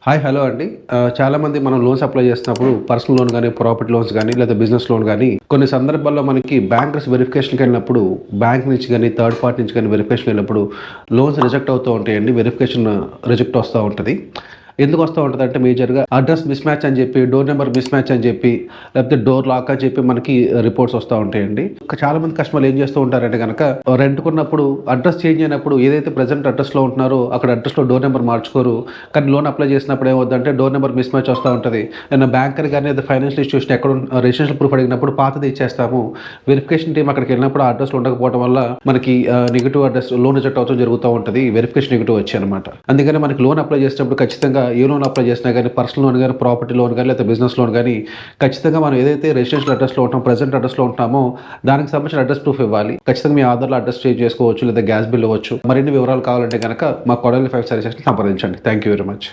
Hi. Hello అండి. చాలామంది మనం లోన్స్ అప్లై చేస్తున్నప్పుడు పర్సనల్ లోన్ గానీ, ప్రాపర్టీ లోన్స్ గానీ, లేదా బిజినెస్ లోన్ గానీ కొన్ని సందర్భాల్లో మనకి బ్యాంకర్స్ వెరిఫికేషన్‌కెళ్ళినప్పుడు బ్యాంక్ నుంచి గానీ, థర్డ్ పార్టీ నుంచి గానీ వెరిఫికేషన్‌కెళ్ళినప్పుడు లోన్స్ రిజెక్ట్ అవుతూ ఉంటాయండి. వెరిఫికేషన్ రిజెక్ట్ వస్తా ఉంటది. ఎందుకు వస్తా ఉంటదంటే మేజర్‌గా అడ్రెస్ మిస్ మ్యాచ్ అని చెప్పి, డోర్ నంబర్ మిస్ మ్యాచ్ అని చెప్పి, లేకపోతే డోర్ లాక్ అని చెప్పి మనకి రిపోర్ట్స్ వస్తా ఉంటాయండి. చాలామంది కస్టమర్లు ఏం చేస్తూ ఉంటారంటే గనక రెంట్‌కున్నప్పుడు అడ్రెస్ చేంజ్ అయినప్పుడు ఏదైతే ప్రెజెంట్ అడ్రెస్‌లో ఉంటున్నారో అక్కడ అడ్రెస్‌లో డోర్ నంబర్ మార్చుకోరు. కానీ లోన్ అప్లై చేసినప్పుడు ఏమవుద్దంటే డోర్ నంబర్ మిస్ మ్యాచ్ వస్తా ఉంటది. ఏదైనా బ్యాంకర్ గాని లేదా ఫైనాన్షియల్ ఇన్‌స్టిట్యూషన్ రెసిడెన్షియల్ ప్రూఫ్ అడిగినప్పుడు పాతది ఇచ్చేస్తాము. వెరిఫికేషన్ టీమ్ అక్కడికెళ్ళినప్పుడు ఆ అడ్రెస్‌లో ఉండకపోవడం వల్ల మనకి నెగెటివ్ అడ్రెస్ లోన్ రిజెక్ట్ అవుతూ జరుగుతా ఉంటది. వెరిఫికేషన్ నెగెటివ్ వచ్చాయన్నమాట. అందుకని మనకి లోన్ అప్లై చేసేటప్పుడు ఖచ్చితంగా ఏ లోన్ అప్లై చేసినా గానీ, పర్సనల్ లోన్ గానీ, ప్రాపర్టీ లోన్ గానీ, లేకపోతే బిజినెస్ లోన్ గానీ ఖచ్చితంగా మనం ఏదైతే రెసిడెన్షియల్ అడ్రెస్‌లో ఉంటున్నామో, ప్రెజెంట్ అడ్రెస్‌లో ఉంటున్నామో దానికి సంబంధించిన అడ్రెస్ ప్రూఫ్ ఇవ్వాలి. ఖచ్చితంగా మీ ఆధార్‌లో అడ్రెస్ చేంజ్ చేసుకోవచ్చు లేదా గ్యాస్ బిల్ ఇవ్వచ్చు. మరిన్ని వివరాలు కావాలంటే గనక మా కొడాలి 5 సర్వీసెస్‌ని సంప్రదించండి. Thank you very much.